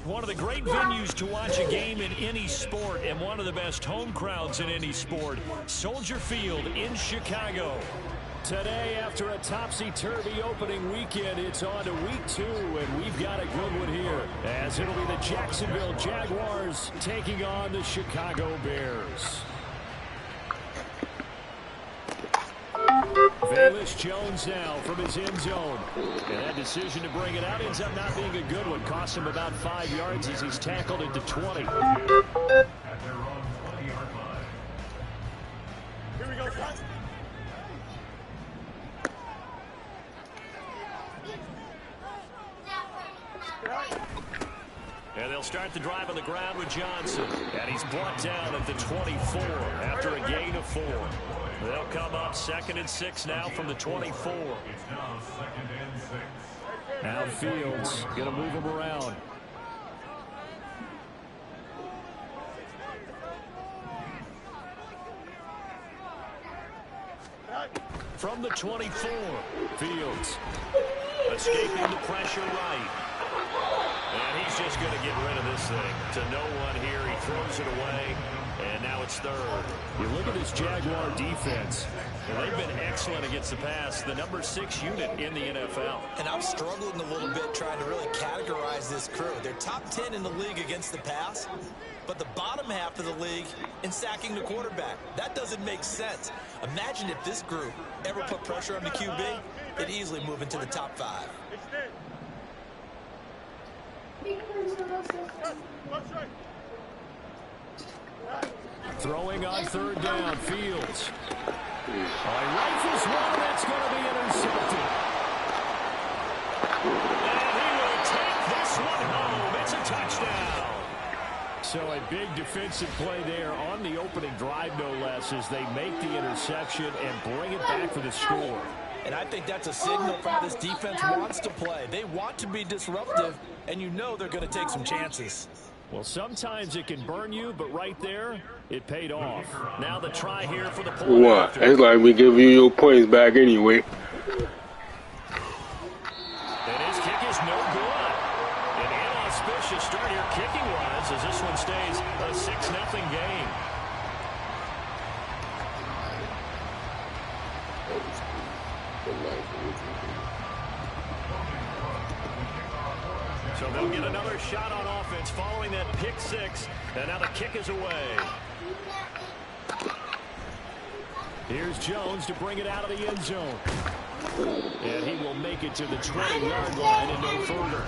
One of the great venues to watch a game in any sport and one of the best home crowds in any sport, Soldier Field in Chicago. Today, after a topsy-turvy opening weekend, it's on to week 2, and we've got a good one here, as it'll be the Jacksonville Jaguars taking on the Chicago Bears. Velus Jones now from his end zone. And that decision to bring it out ends up not being a good one. Cost him about 5 yards as he's tackled at the 20. Here we go, guys. And they'll start the drive on the ground with Johnson. And he's brought down at the 24 after a gain of 4. They'll come up 2nd and 6 now from the 24. Now Fields going to move him around. From the 24, Fields escaping the pressure right. And he's just going to get rid of this thing to no one here. He throws it away, and now it's 3rd. You look at this Jaguar defense, and they've been excellent against the pass, the number 6 unit in the NFL. And I'm struggling a little bit trying to really categorize this crew. They're top 10 in the league against the pass, but the bottom half of the league in sacking the quarterback. That doesn't make sense. Imagine if this group ever put pressure on the QB, they'd easily move into the top 5. Throwing on 3rd down, Fields. He rifles one, that's going to be intercepted. And he will take this one home. It's a touchdown. So a big defensive play there on the opening drive, no less, as they make the interception and bring it back for the score. And I think that's a signal for how this defense wants to play. They want to be disruptive, and you know they're going to take some chances. Well, sometimes it can burn you, but right there, it paid off. Now the try here for the point. What? It's like we give you your points back anyway. And his kick is no good. An inauspicious start here kicking-wise as this one stays a 6-0 game. So they'll get another shot on offense following that pick 6. And now the kick is away. Here's Jones to bring it out of the end zone. And he will make it to the 20-yard line and no further.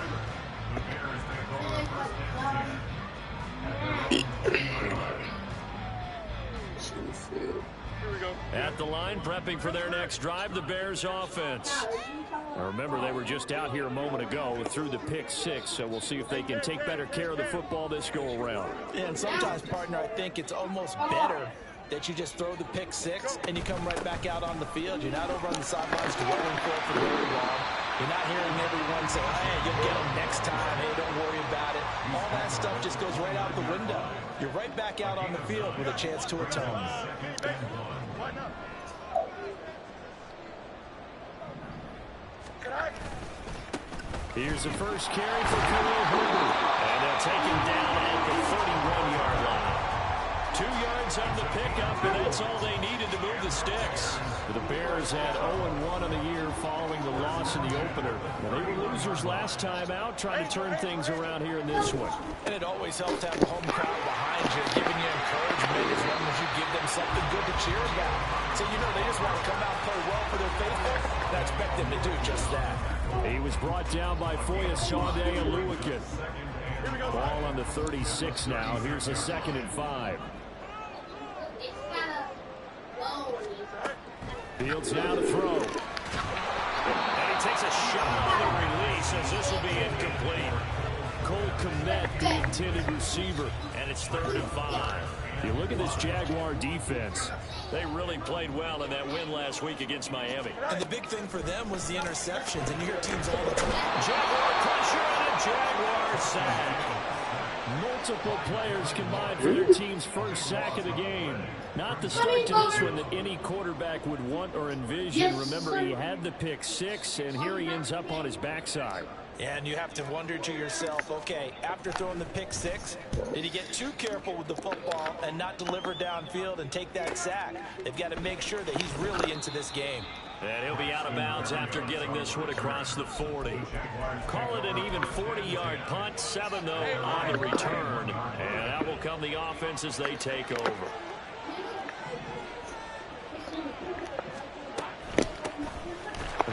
At the line, prepping for their next drive, the Bears offense. Now remember, they were just out here a moment ago through the pick 6, so we'll see if they can take better care of the football this go-around. And sometimes, partner, I think it's almost better that you just throw the pick 6 and you come right back out on the field. You're not over on the sidelines dwelling for very long. You're not hearing everyone say, hey, you'll get them next time. Hey, don't worry about it. All that stuff just goes right out the window. You're right back out on the field with a chance to atone. Here's the first carry for Kevo, and they'll take him down at the 31-yard line. 2 yards on the pickup, and that's all they needed to move the sticks. The Bears had 0-1 in the year following the loss in the opener. Well, they were losers last time out, trying to turn things around here in this one. And it always helps to have a home crowd behind you, giving you encouragement as long as you give them something good to cheer about. So, you know, they just want to come out and play well for their faithful, and I expect them to do just that. He was brought down by Foya Sade and Lewican. Ball on the 36 now. Here's a 2nd and 5. Fields now to throw. And he takes a shot on the release as this will be incomplete. Cole Kmet, the intended receiver, and it's 3rd and 5. You look at this Jaguar defense. They really played well in that win last week against Miami. And the big thing for them was the interceptions, and you hear teams all the time. Jaguar pressure and a Jaguar sack. Multiple players combined for their team's first sack of the game. Not the start to this one that any quarterback would want or envision. Remember, he had the pick 6, and here he ends up on his backside. And you have to wonder to yourself, okay, after throwing the pick six, did he get too careful with the football and not deliver downfield and take that sack? They've got to make sure that he's really into this game. And he'll be out of bounds after getting this one across the 40. Call it an even 40-yard punt, 7 though on the return. And that will come the offense as they take over.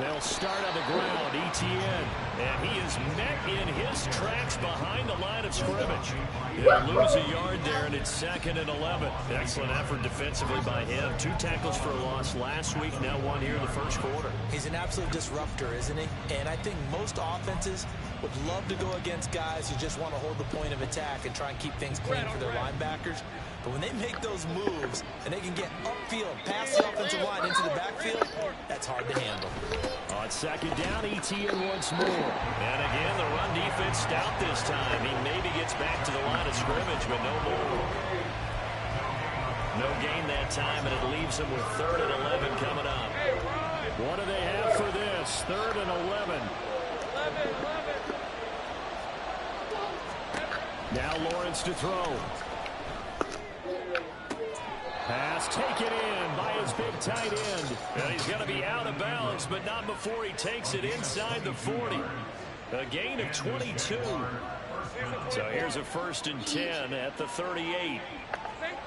They'll start on the ground, Etienne. And he is met in his tracks behind the line of scrimmage. He'll lose a yard there, and it's 2nd and 11. Excellent effort defensively by him. 2 tackles for a loss last week, now 1 here in the first quarter. He's an absolute disruptor, isn't he? And I think most offenses would love to go against guys who just want to hold the point of attack and try and keep things clean for their linebackers. But when they make those moves and they can get upfield, past the offensive line into the backfield, that's hard to handle. On 2nd down, Etienne once more. And again, the run defense stout this time. He maybe gets back to the line of scrimmage, but no more. No gain that time, and it leaves him with 3rd and 11 coming up. What do they have for this? 3rd and 11. Now Lawrence to throw. Pass taken in by his big tight end. And he's going to be out of bounds, but not before he takes it inside the 40. A gain of 22. So here's a 1st and 10 at the 38.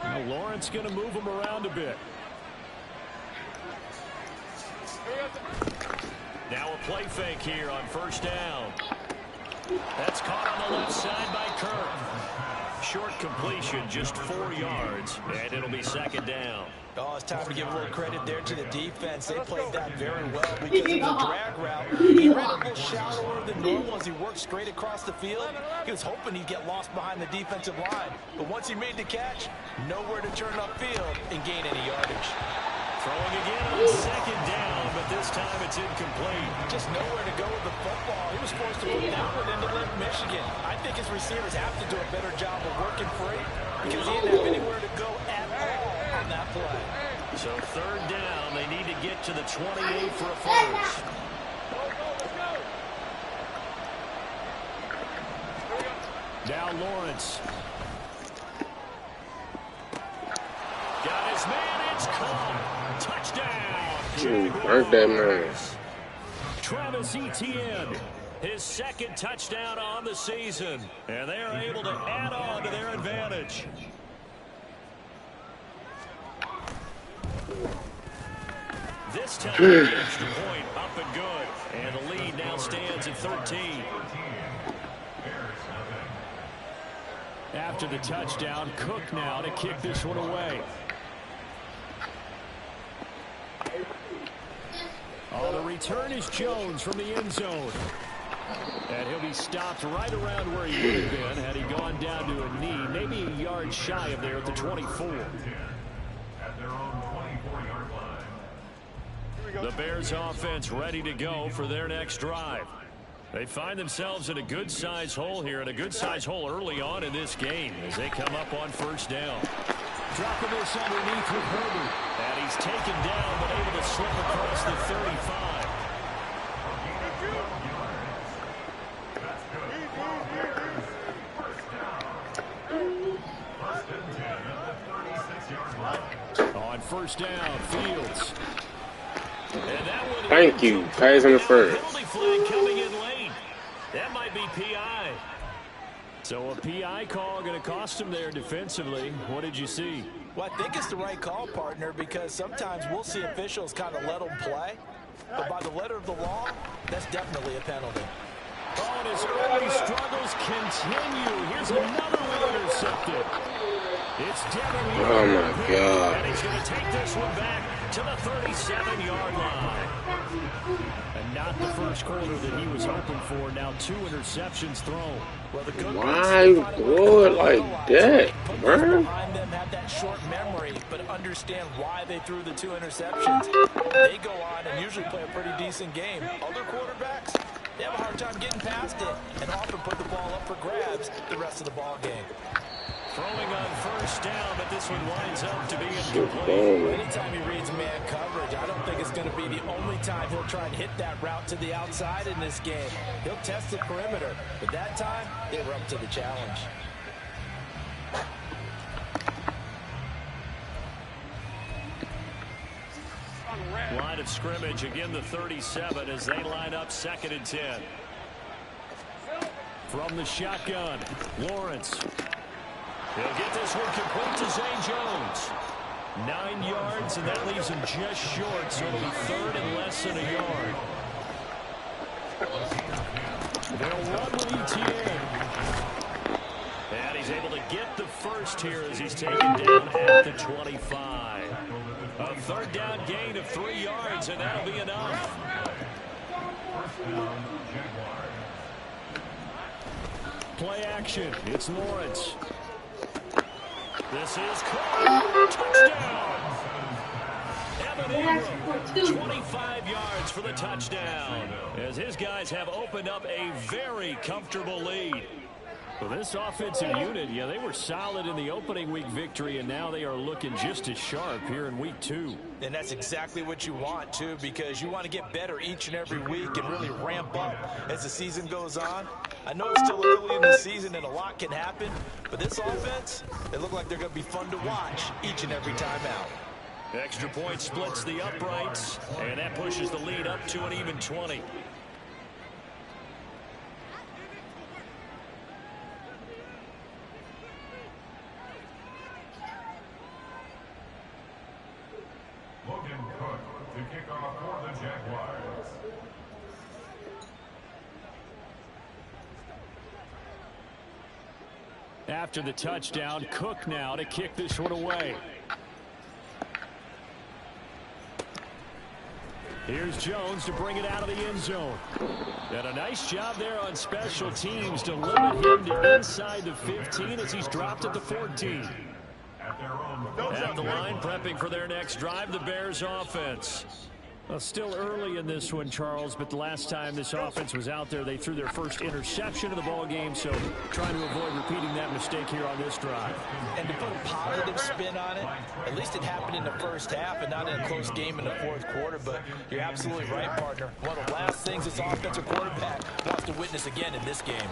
Now Lawrence going to move him around a bit. Now a play fake here on 1st down. That's caught on the left side by Kirk. Short completion, just 4 yards, and it'll be 2nd down. Oh, it's time to give a little credit there to the defense. They played that very well because it was a drag route. He ran a little shallower than normal as he worked straight across the field. He was hoping he'd get lost behind the defensive line. But once he made the catch, nowhere to turn upfield and gain any yardage. Throwing again on 2nd down, but this time it's incomplete. Just nowhere to go with the football. He was forced to put that one into Lake Michigan. I think his receivers have to do a better job of working free because he didn't have anywhere to go at all on that play. So 3rd down, they need to get to the 28 for a first. Now Lawrence. Got his man, it's caught. Touchdown. Hurt that man. Travis Etienne, his 2nd touchdown on the season. And they are able to add on to their advantage. This time, the extra point up and good. And the lead now stands at 13. After the touchdown, Cook now to kick this one away. Oh, the return is Jones from the end zone. And he'll be stopped right around where he would have been had he gone down to a knee, maybe a yard shy of there at the 24. The Bears offense ready to go for their next drive. They find themselves in a good-sized hole here, and a good-sized hole early on in this game as they come up on 1st down. Dropping this underneath with Herbert. And he's taken down, but able to slip across the 35. On 1st down, Fields. And that one. Thank you. Pass in the first. Penalty flag coming in late. That might be PI. So a PI call going to cost him there defensively. What did you see? Well, I think it's the right call, partner, because sometimes we'll see officials kind of let them play. But by the letter of the law, that's definitely a penalty. Oh, and his early struggles continue. Here's another one intercepted. It's Devin. Oh, my God. And he's going to take this one back to the 37-yard line. And not the first quarter that he was hoping for. Now 2 interceptions thrown. Well, the good Why throw it like that, bro? Behind them have that short memory, but understand why they threw the 2 interceptions. They go on and usually play a pretty decent game. Other quarterbacks, they have a hard time getting past it and often put the ball up for grabs the rest of the ball game. Throwing on first down, but this one winds up to be incomplete. Anytime he reads man coverage, I don't think it's going to be the only time he'll try and hit that route to the outside in this game. He'll test the perimeter, but that time, they were up to the challenge. Line of scrimmage, again the 37 as they line up 2nd and 10. From the shotgun, Lawrence. He'll get this one complete to Zay Jones. 9 yards, and that leaves him just short, so it'll be 3rd and less than a yard. They'll run with ETN. And he's able to get the first here as he's taken down at the 25. A 3rd down gain of 3 yards, and that'll be enough. Play action. It's Lawrence. This is caught. Touchdown. 25 yards for the touchdown, as his guys have opened up a very comfortable lead. Well, this offensive unit, yeah, they were solid in the opening week victory, and now they are looking just as sharp here in week 2. And that's exactly what you want, too, because you want to get better each and every week and really ramp up as the season goes on. I know it's still early in the season and a lot can happen, but this offense, they look like they're going to be fun to watch each and every time out. Extra point splits the uprights, and that pushes the lead up to an even 20. To kick off for the Jaguars. After the touchdown, Cook now to kick this one away. Here's Jones to bring it out of the end zone. And a nice job there on special teams to limit him to inside the 15 as he's dropped at the 14. At the line, prepping for their next drive, the Bears offense. Well, still early in this one, Charles, but the last time this offense was out there, they threw their first interception of the ball game, so trying to avoid repeating that mistake here on this drive. And to put a positive spin on it, at least it happened in the first half and not in a close game in the 4th quarter, but you're absolutely right, partner. One of the last things this offensive quarterback wants to witness again in this game.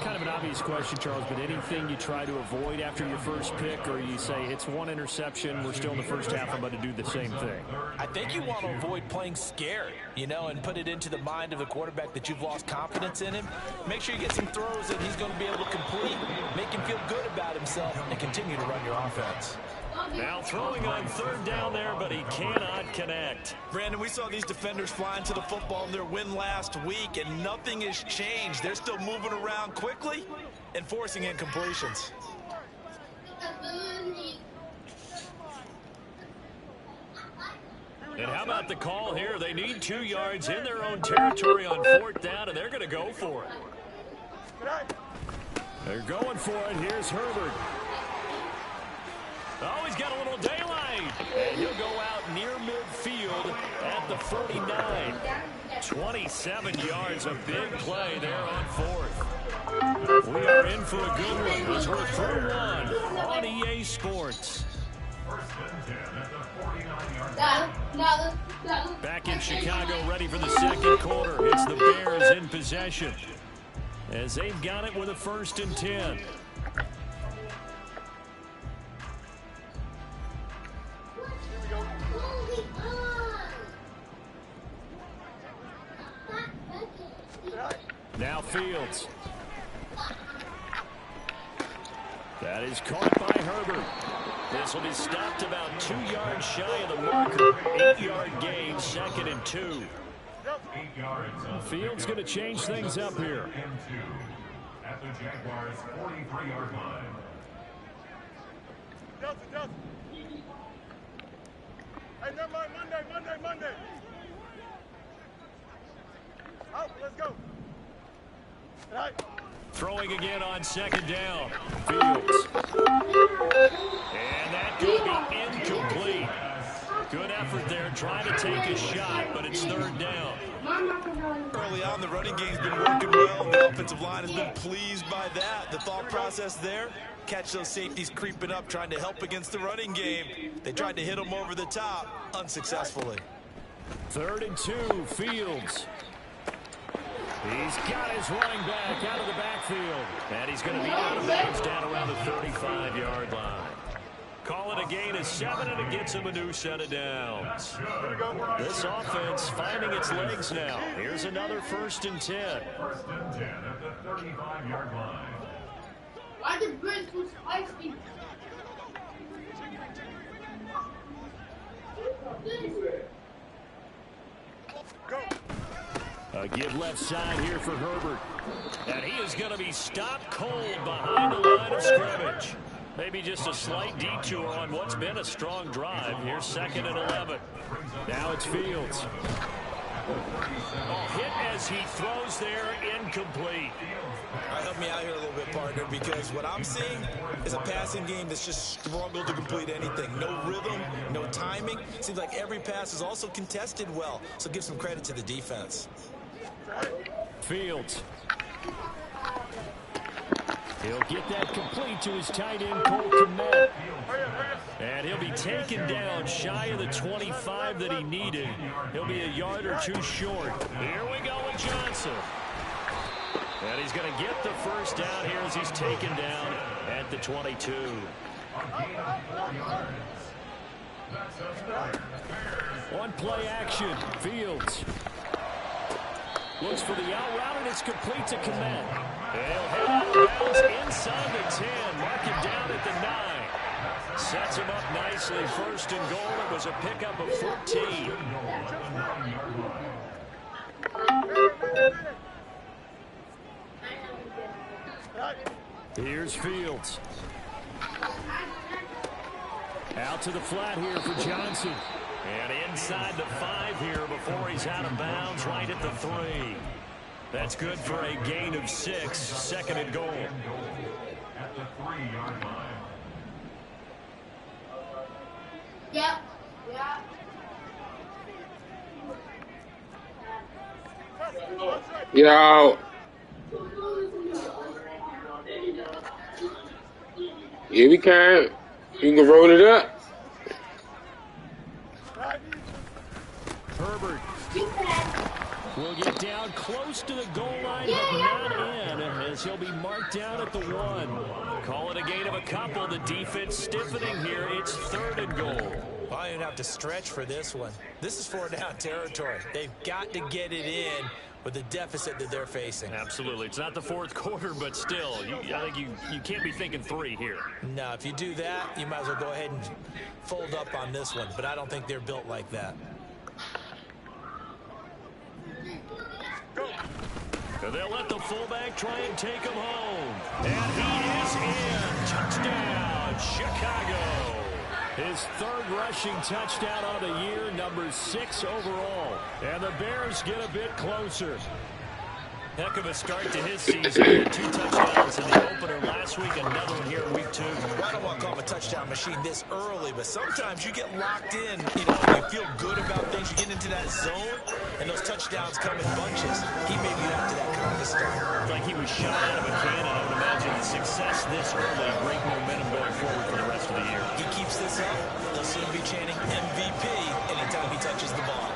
Kind of an obvious question, Charles, but anything you try to avoid after your first pick, or you say it's one interception, we're still in the first half, I'm going to do the same thing? I think you want to avoid playing scared, you know, and put it into the mind of the quarterback that you've lost confidence in him. Make sure you get some throws that he's going to be able to complete, make him feel good about himself, and continue to run your offense. Now throwing on 3rd down there, but he cannot connect. Brandon, we saw these defenders flying to the football in their win last week, and nothing has changed. They're still moving around quickly and forcing incompletions. And how about the call here? They need 2 yards in their own territory on 4th down, and they're going to go for it. They're going for it. Here's Herbert. Oh, he's got a little daylight. And he'll go out near midfield at the 49. 27 yards, a big play there on 4th. We are in for a good one as we're through one on EA Sports. Back in Chicago, ready for the 2nd quarter. It's the Bears in possession as they've got it with a 1st and 10. Now Fields. That is caught by Herbert. This will be stopped about 2 yards shy of the marker. 8-yard gain, 2nd and 2. Fields going to change things up here. At the Jaguars' 43-yard line. Hey, never mind, Monday. Out, let's go. Right. Throwing again on 2nd down. Fields. And that could be incomplete. Good effort there, trying to take a shot, but it's 3rd down. Early on, the running game's been working well, and the offensive line has been pleased by that. The thought process there, catch those safeties creeping up, trying to help against the running game. They tried to hit them over the top, unsuccessfully. 3rd and 2, Fields. He's got his running back out of the backfield. And he's going to be out of bounds down around the 35-yard line. Call it a gain of 7, and it gets him a new set of downs. This offense finding its legs now. Here's another 1st and 10. 1st and 10 at the 35-yard line. Why did Bruce was spicy? A give left side here for Herbert. And he is going to be stopped cold behind the line of scrimmage. Maybe just a slight detour on what's been a strong drive. Here's 2nd and 11. Now it's Fields. Hit as he throws there, incomplete. All right, help me out here a little bit, partner, because what I'm seeing is a passing game that's just struggled to complete anything. No rhythm, no timing. Seems like every pass is also contested well, so give some credit to the defense. Fields. He'll get that complete to his tight end, Cole Kmet. And he'll be taken down shy of the 25 that he needed. He'll be a yard or 2 short. Here we go with Johnson. And he's going to get the 1st down here as he's taken down at the 22. On play action, Fields. Looks for the out route, and it's complete to Kmet. He'll head out of bounds inside the 10. Mark him down at the 9. Sets him up nicely. 1st and goal. It was a pickup of 14. Here's Fields. Out to the flat here for Johnson. And inside the 5 here before he's out of bounds, right at the 3. That's good for a gain of 6. 2nd and goal. At the 3-yard line. Yep. Yeah. Yo. Yeah, we can. You can roll it up. Herbert will get down close to the goal line, but not in, as he'll be marked down at the 1. Call it a gain of a couple. The defense stiffening here. It's 3rd and goal. I didn't have to stretch for this one. This is 4-down territory. They've got to get it in with the deficit that they're facing. Absolutely. It's not the 4th quarter, but still, I think you can't be thinking 3 here. No, if you do that, you might as well go ahead and fold up on this one, but I don't think they're built like that. They'll let the fullback try and take him home. And he is in. Touchdown, Chicago. His 3rd rushing touchdown on the year, number 6 overall. And the Bears get a bit closer. Heck of a start to his season. He had 2 touchdowns in the opener last week, another one here in week 2. I don't want to call him a touchdown machine this early, but sometimes you get locked in, you know, you feel good about things, you get into that zone, and those touchdowns come in bunches. He may be after that kind of a start. It's like he was shot out of a cannon. I would imagine the success this early, great momentum going forward for the rest of the year. He keeps this up, they'll soon be chanting MVP anytime he touches the ball.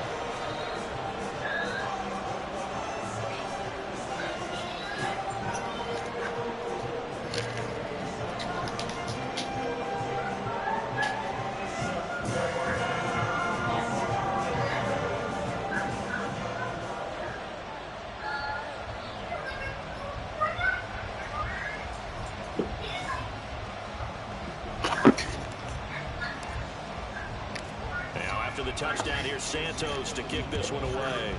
The touchdown here, Santos to kick this one away.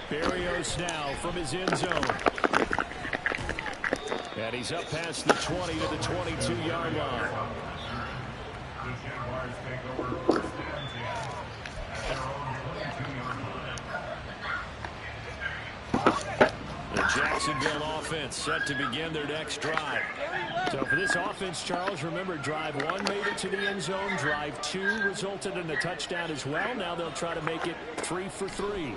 Berrios now from his end zone. And he's up past the 20 to the 22-yard line. The Jaguars take over 1st and 10 at their own 22-yard line. The Jacksonville offense set to begin their next drive. So for this offense, Charles, remember drive 1 made it to the end zone. Drive 2 resulted in a touchdown as well. Now they'll try to make it 3 for 3.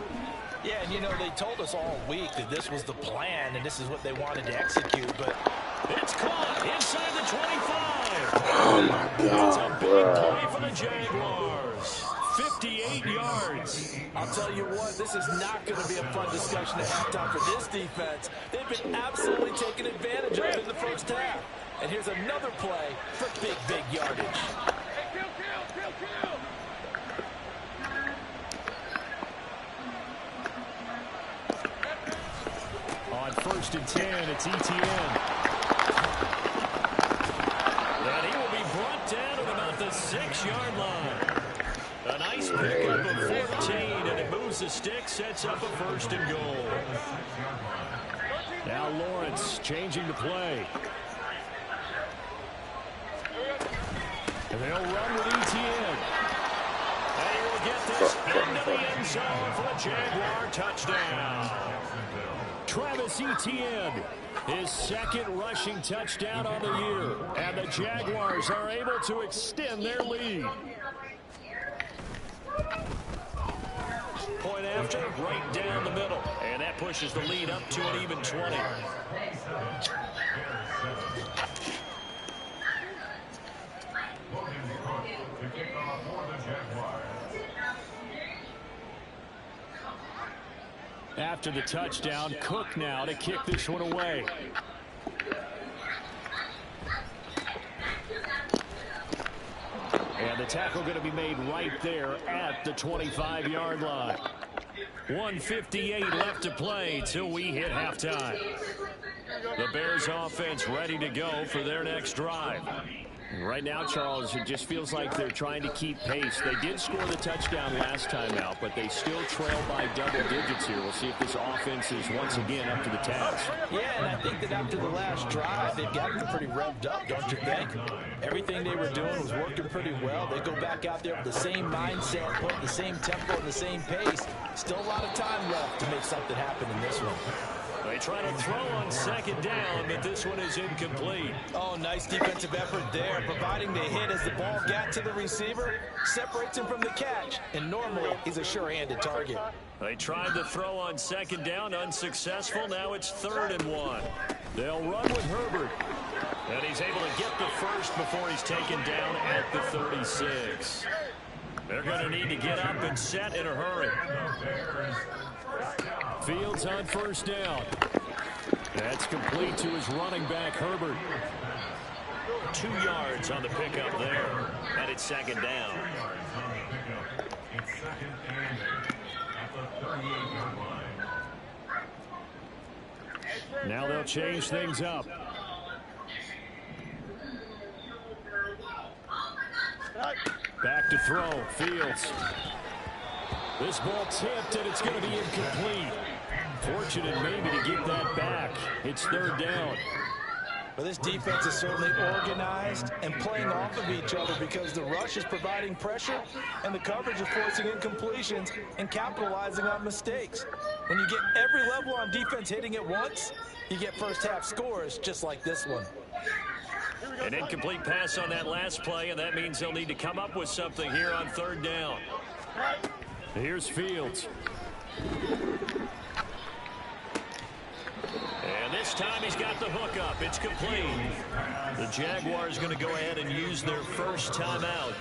Yeah, and you know, they told us all week that this was the plan and this is what they wanted to execute, but it's caught inside the 25. Oh my It's a God, big bro. play for the Jaguars. 58 yards. I'll tell you what, this is not going to be a fun discussion at halftime for this defense. They've been absolutely taken advantage of in the first half. And here's another play for big yardage. On 1st and 10, it's Etienne. And he will be brought down at about the 6-yard line. A nice pickup of 14, and it moves the stick, sets up a 1st and goal. Now Lawrence changing the play. And they'll run with Etienne. And he will get this into the end zone for a Jaguar touchdown. Travis Etienne, his 2nd rushing touchdown on the year. And the Jaguars are able to extend their lead. Point after, right down the middle. And that pushes the lead up to an even 20. After the touchdown, Cook now to kick this one away. And the tackle going to be made right there at the 25-yard line. 1:58 left to play till we hit halftime. The Bears offense ready to go for their next drive. Right now, Charles, it just feels like they're trying to keep pace. They did score the touchdown last time out, but they still trail by double digits here. We'll see if this offense is once again up to the task. Yeah, and I think that after the last drive, they've gotten pretty revved up, don't you think? Everything they were doing was working pretty well. They go back out there with the same mindset, put the same tempo and the same pace. Still a lot of time left to make something happen in this one. They try to throw on 2nd down, but this one is incomplete. Oh, nice defensive effort there, providing the hit as the ball got to the receiver, separates him from the catch, and normally he's a sure-handed target. They tried to throw on 2nd down, unsuccessful. Now it's 3rd and 1. They'll run with Herbert, and he's able to get the first before he's taken down at the 36. They're going to need to get up and set in a hurry. Fields on 1st down. That's complete to his running back, Herbert. 2 yards on the pickup there. And it's 2nd down. Now they'll change things up. Back to throw. Fields. This ball tipped, and it's going to be incomplete. Fortunate maybe to get that back. It's 3rd down. Well, this defense is certainly organized and playing off of each other because the rush is providing pressure and the coverage is forcing incompletions and capitalizing on mistakes. When you get every level on defense hitting at once, you get first-half scores just like this one. An incomplete pass on that last play, and that means they'll need to come up with something here on 3rd down. Here's Fields. And this time he's got the hook up. It's complete. The Jaguars going to go ahead and use their first timeout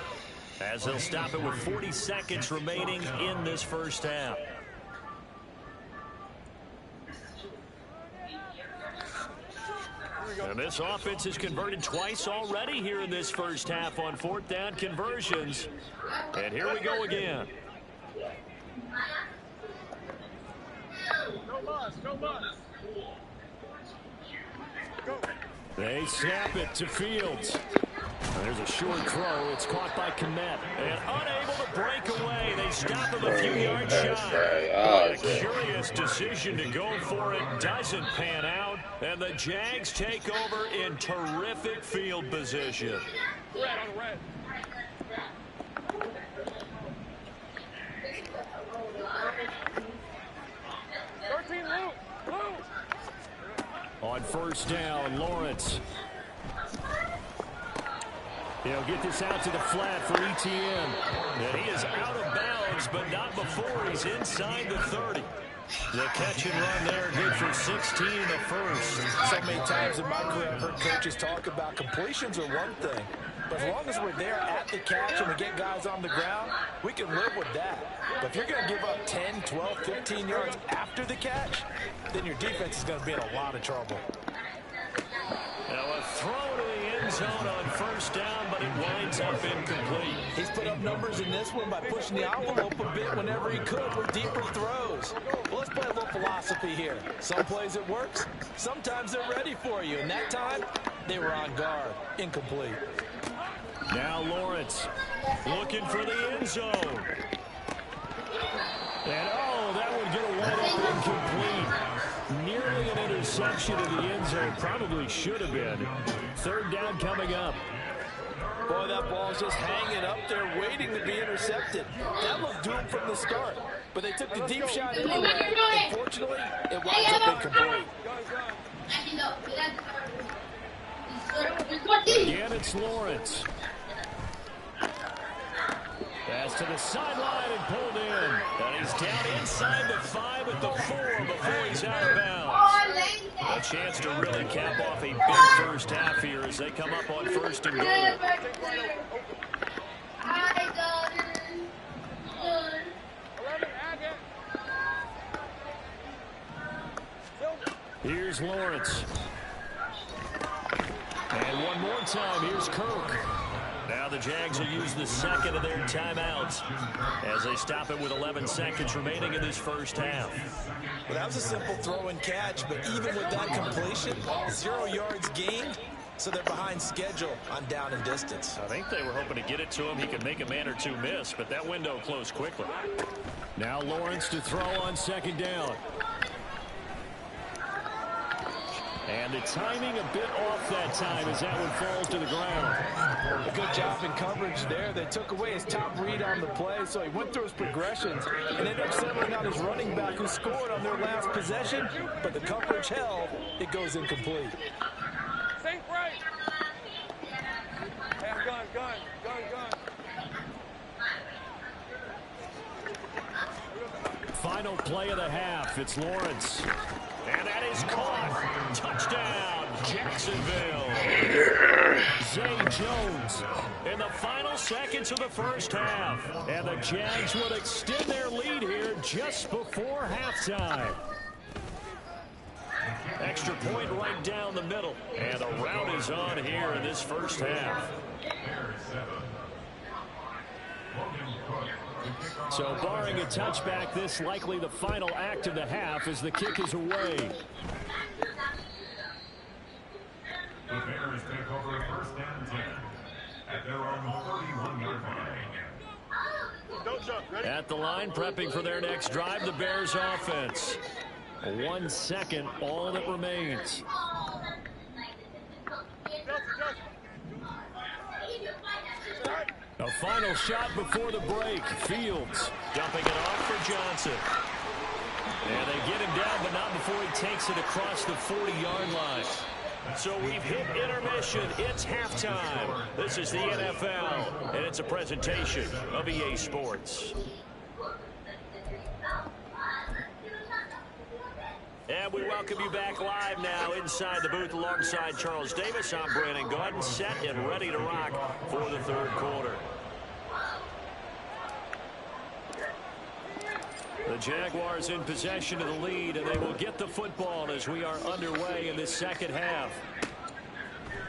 as they'll stop it with 40 seconds remaining in this first half. And this offense has converted twice already here in this first half on 4th down conversions. And here we go again. They snap it to Fields. There's a short throw. It's caught by Kmet. And unable to break away. They stop him a few yards shy. A curious decision to go for it. Doesn't pan out. And the Jags take over in terrific field position. On first down, Lawrence. He'll get this out to the flat for Etienne. And he is out of bounds, but not before he's inside the 30. The catch and run there, good for 16 in the first. So many times in my career I've heard coaches talk about completions are one thing. But as long as we're there at the catch and we get guys on the ground, we can live with that. But if you're going to give up 10, 12, 15 yards after the catch, then your defense is going to be in a lot of trouble. Now a throw to the end zone on first down, but it winds up incomplete. He's put up numbers in this one by pushing the envelope a bit whenever he could with deeper throws. Well, let's play a little philosophy here. Some plays it works, sometimes they're ready for you. And that time, they were on guard. Incomplete. Now Lawrence looking for the end zone. And that would get a one-up incomplete. Nearly an interception in the end zone. Probably should have been. Third down coming up. Boy, that ball's just hanging up there waiting to be intercepted. That looked doomed from the start. But they took the deep shot anyway. Unfortunately, it winds up incomplete. Again, it's Lawrence. Pass to the sideline and pulled in. And he's down inside the 5 at the 4 before he's out of bounds. A chance to really cap off a big first half here as they come up on first and goal. Here's Lawrence. And one more time, here's Kirk. Now the Jags will use the second of their timeouts as they stop it with 11 seconds remaining in this first half. Well, that was a simple throw and catch, but even with that completion, 0 yards gained, so they're behind schedule on down and distance. I think they were hoping to get it to him. He could make a man or two miss, but that window closed quickly. Now Lawrence to throw on second down. And the timing a bit off that time as that one falls to the ground. A good job in coverage there. They took away his top read on the play, so he went through his progressions and ended up settling on his running back who scored on their last possession, but the coverage held. It goes incomplete. Safe right. Have gun. Final play of the half. It's Lawrence. And that is caught. Touchdown, Jacksonville. Zay Jones in the final seconds of the first half. And the Jags will extend their lead here just before halftime. Extra point right down the middle. And the rout is on here in this first half. So barring a touchback, this likely the final act of the half as the kick is away. The Bears take over first and 10 at their own 31-yard line. Don't jump. Ready? At the line, prepping for their next drive, the Bears offense. 1 second, all that remains. A final shot before the break. Fields dumping it off for Johnson. And they get him down, but not before he takes it across the 40-yard line. So we've hit intermission. It's halftime. This is the NFL, and it's a presentation of EA Sports. And we welcome you back live now inside the booth alongside Charles Davis. I'm Brandon Gaudin, set and ready to rock for the third quarter. The Jaguars in possession of the lead, and they will get the football as we are underway in this second half.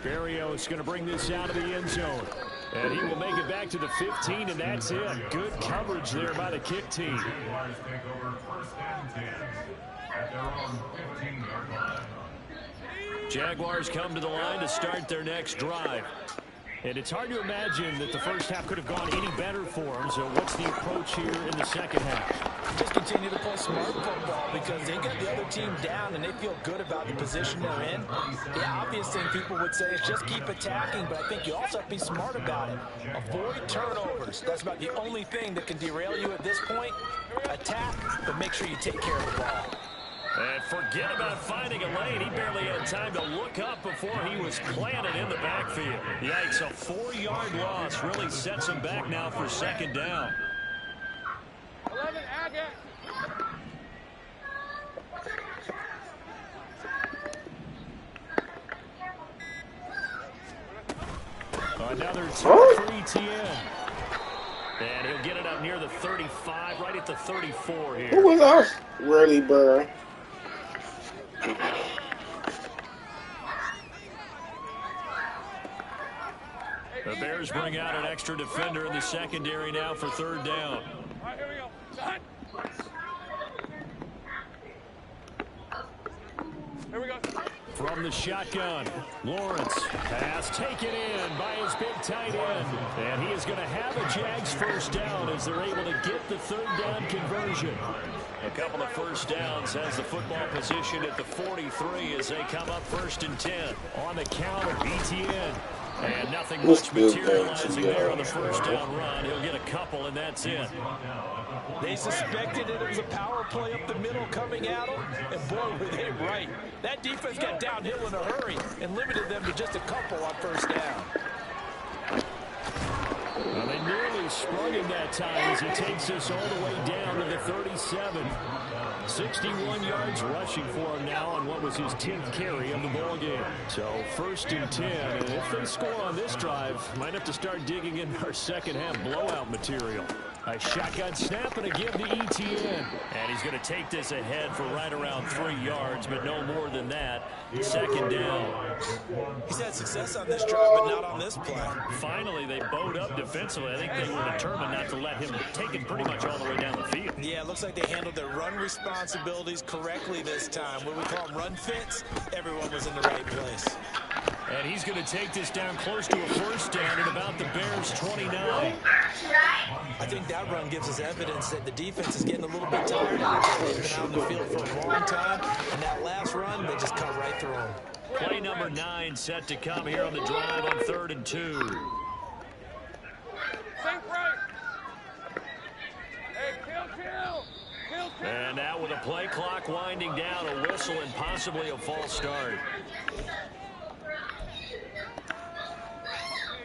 Berrios going to bring this out of the end zone. And he will make it back to the 15, and that's it. Good coverage there by the kick team. Jaguars take over first and 10 at their own 15-yard line. Jaguars come to the line to start their next drive. And it's hard to imagine that the first half could have gone any better for them. So what's the approach here in the second half? Just continue to play smart football because they get the other team down and they feel good about the position they're in. The obvious thing people would say is just keep attacking, but I think you also have to be smart about it. Avoid turnovers. That's about the only thing that can derail you at this point. Attack, but make sure you take care of the ball. And forget about finding a lane. He barely had time to look up before he was planted in the backfield. Yikes, a 4-yard loss really sets him back now for second down. 11, Agate. Another 2 for ETN. And he'll get it up near the 35, right at the 34 here. Who was us? Really, bro? The Bears bring out an extra defender in the secondary now for third down. All right, here we go. Shot. Here we go. From the shotgun, Lawrence. Pass taken in by his big tight end. And he is going to have a Jags first down as they're able to get the third down conversion. A couple of first downs has the football position at the 43 as they come up 1st and 10. On the counter, ETN. And nothing much materializing there on the first down run. He'll get a couple, and that's it. They suspected it was a power play up the middle coming at them, and boy, were they right. That defense got downhill in a hurry and limited them to just a couple on first down. Well, they nearly sprung him that time as he takes us all the way down to the 37. 61 yards rushing for him now on what was his 10th carry of the ball game. So 1st and 10, and if they score on this drive, might have to start digging in our second half blowout material. A shotgun snap and a give to ETN. And he's going to take this ahead for right around 3 yards, but no more than that. Second down. He's had success on this drive, but not on this play. Finally, they bowed up defensively. I think they were determined not to let him take it pretty much all the way down the field. Yeah, it looks like they handled their run responsibilities correctly this time. What we call them run fits, everyone was in the right place. And he's going to take this down close to a first down at about the Bears' 29. I think that run gives us evidence that the defense is getting a little bit tired out there. They've been out in the field for a long time, and that last run, they just cut right through them. Play number 9 set to come here on the drive on 3rd and 2. Think right. Hey, kill. And now with a play clock winding down, a whistle and possibly a false start.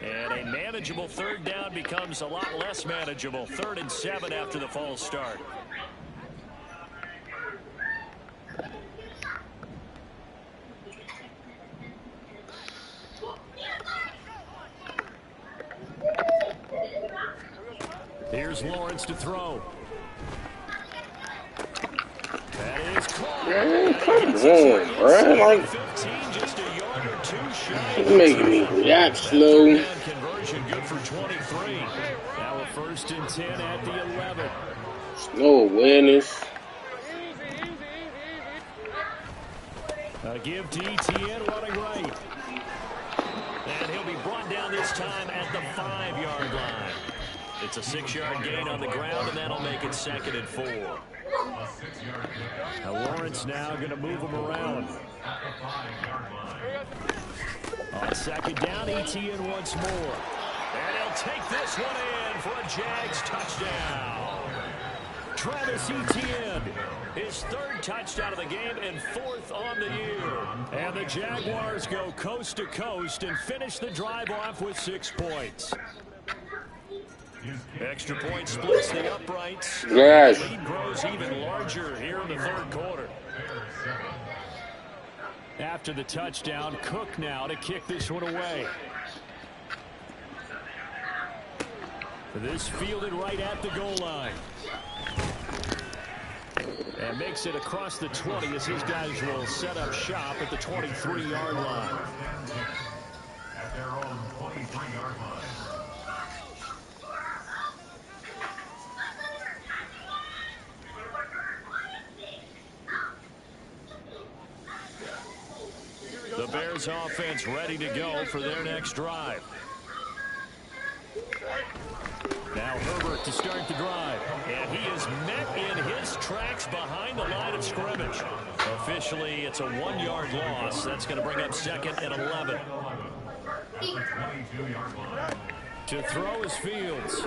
And a manageable third down becomes a lot less manageable. 3rd and 7 after the false start. Here's Lawrence to throw. That is caught. Man, come on, bro. Like, 15, just a yard or 2 shy. it's making me react slow. Conversion good for 23. Now a 1st and 10 at the 11. No awareness. A give to ETN running right. And he'll be brought down this time at the 5-yard line. It's a 6-yard gain on the ground, and that'll make it 2nd and 4. Now Lawrence now going to move him around. On 2nd down, ETN once more. And he'll take this one in for a Jags touchdown. Travis Etienne, his 3rd touchdown of the game and 4th on the year. And the Jaguars go coast to coast and finish the drive off with 6 points. Extra point splits the uprights. Yes. The lead grows even larger here in the 3rd quarter. After the touchdown, Cook now to kick this one away. This fielded right at the goal line. And makes it across the 20 as his guys will set up shop at the 23-yard line. At their own 23-yard line. The Bears offense ready to go for their next drive. Now Herbert to start the drive. And he is met in his tracks behind the line of scrimmage. Officially, it's a 1-yard loss. That's going to bring up 2nd and 11. To throw is Fields.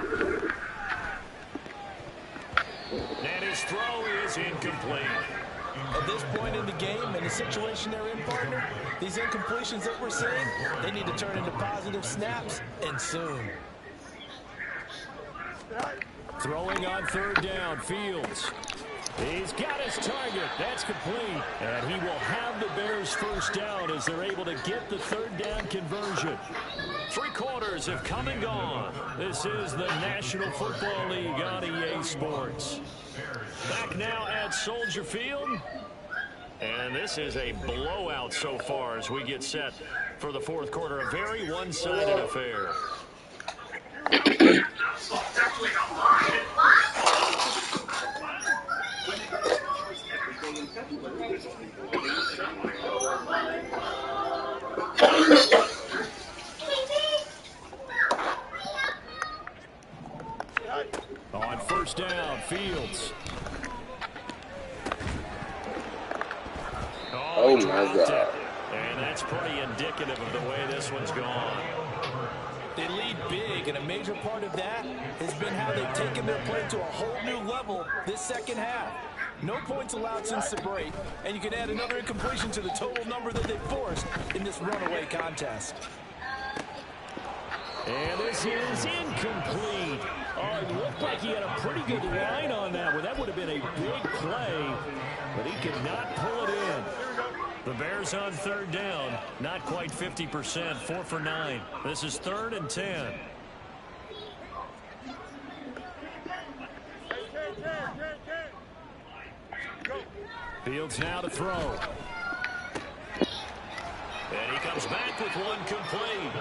And his throw is incomplete. At this point in the game and the situation they're in, partner, these incompletions that we're seeing, they need to turn into positive snaps, and soon. Throwing on third down, Fields. He's got his target. That's complete. And he will have the Bears first down as they're able to get the third down conversion. 3 quarters have come and gone. This is the National Football League on EA Sports. Back now at Soldier Field. And this is a blowout so far as we get set for the fourth quarter. A very one-sided affair. On first down, Fields. Oh my God. And that's pretty indicative of the way this one's gone. They lead big, and a major part of that has been how they've taken their play to a whole new level this second half. No points allowed since the break, and you can add another incompletion to the total number that they forced in this runaway contest. And this is incomplete. Oh, it looked like he had a pretty good line on that one. That would have been a big play, but he could not pull it in. The Bears on third down, not quite 50%, 4 for 9. This is 3rd and 10. Fields now to throw. And he comes back with one complete.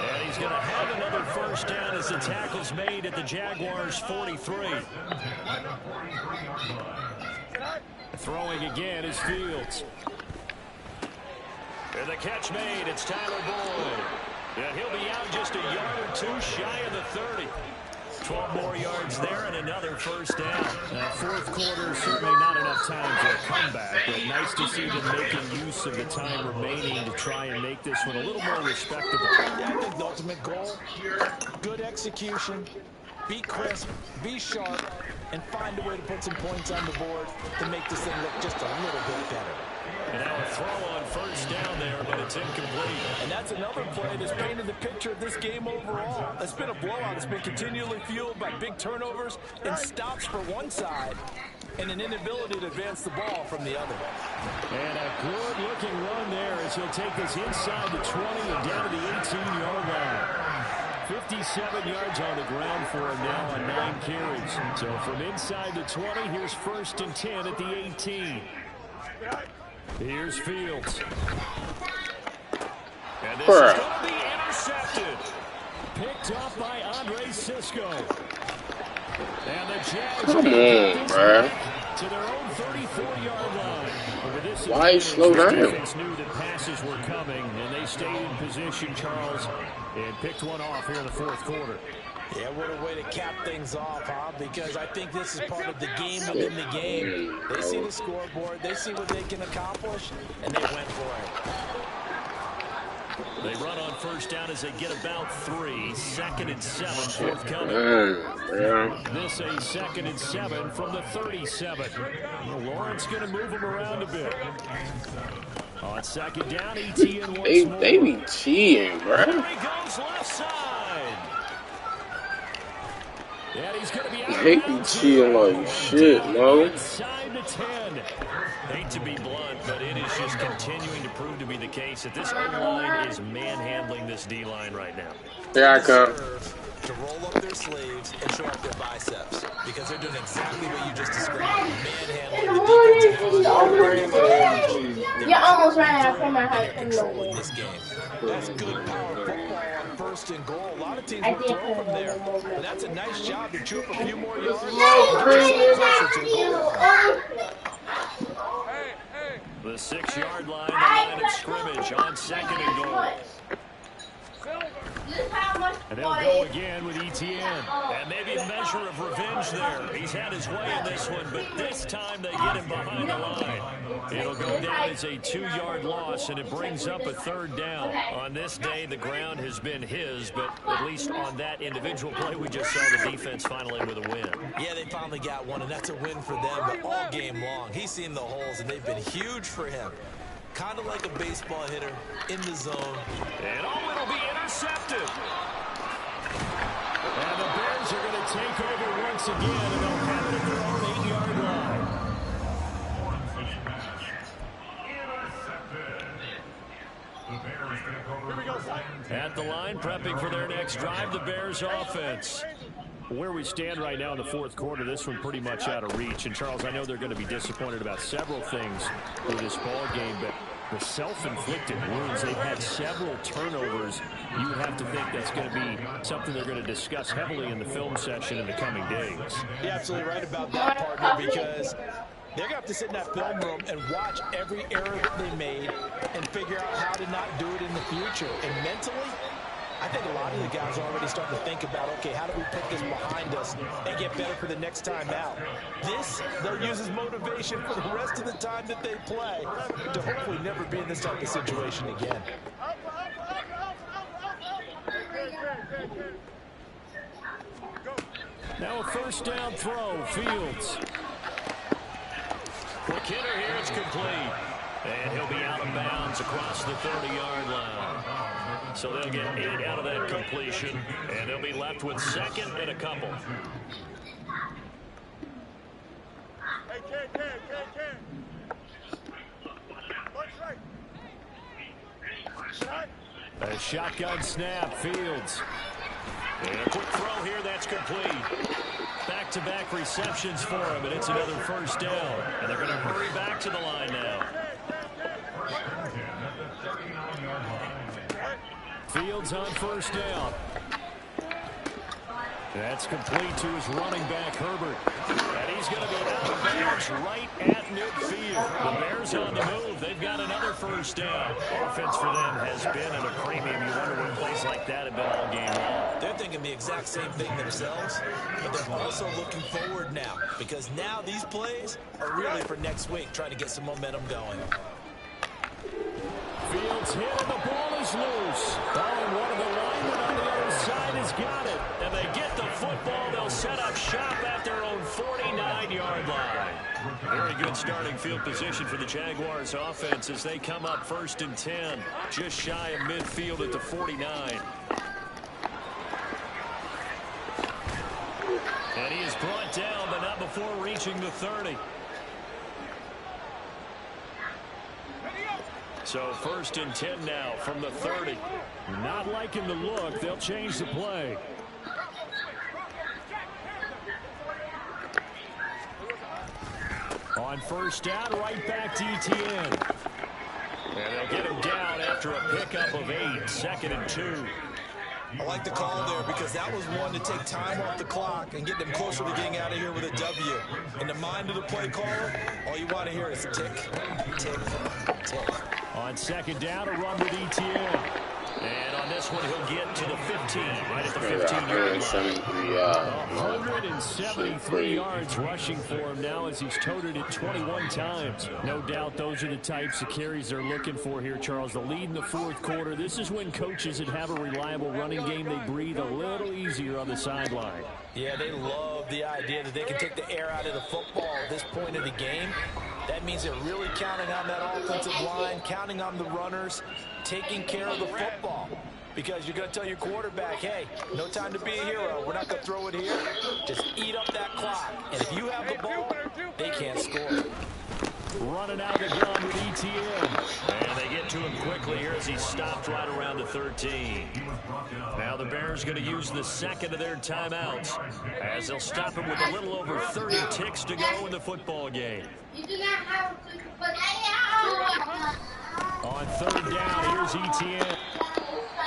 And he's going to have another first down as the tackle's made at the Jaguars' 43. Throwing again is Fields. And the catch made, it's Tyler Boyd. And he'll be out just a yard or 2 shy of the 30. 12 more yards there and another first down. Fourth quarter, certainly not enough time for a comeback, but nice to see them making use of the time remaining to try and make this one a little more respectable. Yeah, I think the ultimate goal, good execution, be crisp, be sharp, and find a way to put some points on the board to make this thing look just a little bit better. And now a throw on first down there, but it's incomplete. And that's another play that's painted the picture of this game overall. It's been a blowout. It's been continually fueled by big turnovers and stops for one side and an inability to advance the ball from the other. And a good-looking run there as he'll take this inside the 20 and down to the 18-yard line. 57 yards on the ground for him now on 9 carries. So from inside the 20, here's 1st and 10 at the 18. Here's Fields. And this is going to be intercepted. Picked off by Andre Sisco. And the Jags Come on, bro. to their own 34-yard line. Why slow down? The defense knew that passes were coming, and they stayed in position, Charles, and picked one off here in the fourth quarter. Yeah, what a way to cap things off, huh? Because I think this is part of the game within the game. They see the scoreboard, they see what they can accomplish, and they went for it. They run on first down as they get about 3. 2nd and 7, forthcoming. This a 2nd and 7 from the 37. Well, Lawrence going to move them around a bit. On 2nd down, ETN once more. They be cheating, bro. There he goes left side. And he's going to be out. They be cheating like shit, no. Inside the 10. Hate to be blunt, but it is just continuing to prove to be the case that this O-line is manhandling this D-line right now. Here I come. To roll up their sleeves and show off their biceps because they're doing exactly what you just described. Manhandling the defensive. You almost ran out from my house. Control in this game. That's good power football on 1st and goal. A lot of teams would throw from there, but that's a nice job to troop a few more yards. The 6-yard line, the line of scrimmage on 2nd and goal. And they'll go again with ETN. And maybe a measure of revenge there. He's had his way in this one, but this time they get him behind the line. It'll go down as a 2-yard loss, and it brings up a 3rd down. On this day, the ground has been his, but at least on that individual play, we just saw the defense finally with a win. Yeah, they finally got one, and that's a win for them, but all game long, he's seen the holes, and they've been huge for him. Kind of like a baseball hitter in the zone. And it'll be intercepted. And the Bears are going to take over once again, and they'll have it at their own 8-yard line. At the line, prepping for their next drive, the Bears offense. Where we stand right now in the 4th quarter, this one pretty much out of reach. And, Charles, I know they're going to be disappointed about several things with this ball game, but the self-inflicted wounds, they've had several turnovers. You would have to think that's going to be something they're going to discuss heavily in the film session in the coming days. You're absolutely right about that, partner, because they're going to have to sit in that film room and watch every error that they made and figure out how to not do it in the future. And mentally, I think a lot of the guys are already starting to think about, okay, how do we put this behind us and get better for the next time out? This, they'll use as motivation for the rest of the time that they play to hopefully never be in this type of situation again. Now a 1st down throw, Fields. Quick hitter here, it's complete. And he'll be out of bounds across the 30-yard line. So they'll get 8 out of that completion, and they'll be left with 2nd and a couple. Hey, kid. A shotgun snap, Fields. And a quick throw here, that's complete. Back-to-back receptions for him, and it's another 1st down. And they're going to hurry back to the line now. Fields on 1st down. That's complete to his running back, Herbert. And he's going to be out of bounds right at midfield. The Bears on the move. They've got another 1st down. Offense for them has been at a premium. You wonder what plays like that have been all game long. They're thinking the exact same thing themselves, but they're also looking forward now, because now these plays are really for next week, trying to get some momentum going. Fields hit and the ball is loose. And one of the linemen on the other side has got it. And they get the football. They'll set up shop at their own 49-yard line. Very good starting field position for the Jaguars offense as they come up 1st and 10. Just shy of midfield at the 49. And he is brought down, but not before reaching the 30. So 1st and 10 now from the 30. Not liking the look. They'll change the play. On 1st down, right back to Etienne. And they'll get him down after a pickup of 8. 2nd and 2. I like the call there because that was one to take time off the clock and get them closer to getting out of here with a W. In the mind of the play caller, all you want to hear is tick, tick, tick. On 2nd down, a run with Etienne. And on this one, he'll get to the 15, right at the 15-yard line. 173 yards rushing for him now as he's toted it 21 times. No doubt those are the types of carries they're looking for here, Charles. The lead in the 4th quarter. This is when coaches that have a reliable running game, they breathe a little easier on the sideline. Yeah, they love the idea that they can take the air out of the football at this point of the game. That means they're really counting on that offensive line, counting on the runners, taking care of the football. Because you're going to tell your quarterback, hey, no time to be a hero. We're not going to throw it here. Just eat up that clock. And if you have the ball, they can't score. Running out the gun with Etienne. And they get to him quickly here as he stopped right around the 13. Now the Bears going to use the 2nd of their timeouts as they'll stop him with a little over 30 ticks to go in the football game. You do not have to put On 3rd down, here's Etienne.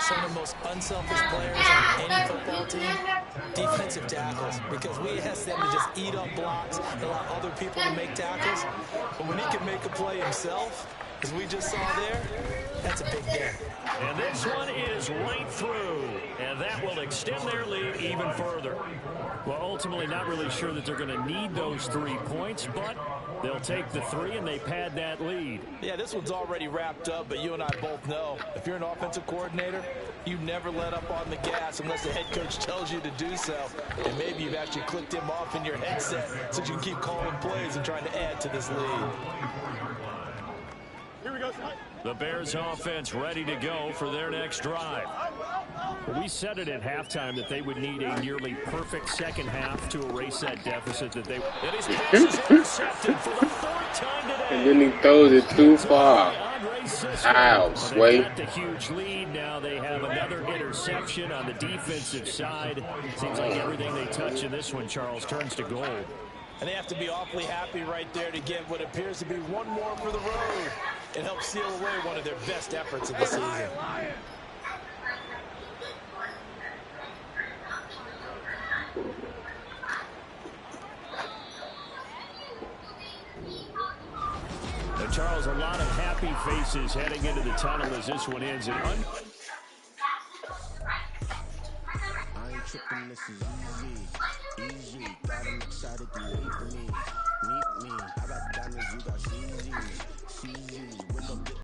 Some of the most unselfish players on any football team, defensive tackles, because we ask them to just eat up blocks and allow other people to make tackles. But when he can make a play himself, as we just saw there, that's a big game. And this one is right through, and that will extend their lead even further. Well, ultimately not really sure that they're going to need those 3 points, but They'll take the 3, and they pad that lead. Yeah, this one's already wrapped up, but you and I both know if you're an offensive coordinator, you never let up on the gas unless the head coach tells you to do so. And maybe you've actually clicked him off in your headset so you can keep calling plays and trying to add to this lead. Here we go, Scott. The Bears offense ready to go for their next drive. We said it at halftime that they would need a nearly perfect second half to erase that deficit that they... And his pass is intercepted for the 4th time today. And then he throws it too far. Ow, Sway. They got the huge lead. Now they have another interception on the defensive side. Seems like everything they touch in this one, Charles, turns to gold. And they have to be awfully happy right there to get what appears to be one more for the road. It helps seal away one of their best efforts of the season. Now, Charles, a lot of happy faces heading into the tunnel as this one ends. I ain't tripping, this is easy. Easy, got 'em excited to wait for me. Meet me, I got diamonds, you got CZs. CZs, wake up.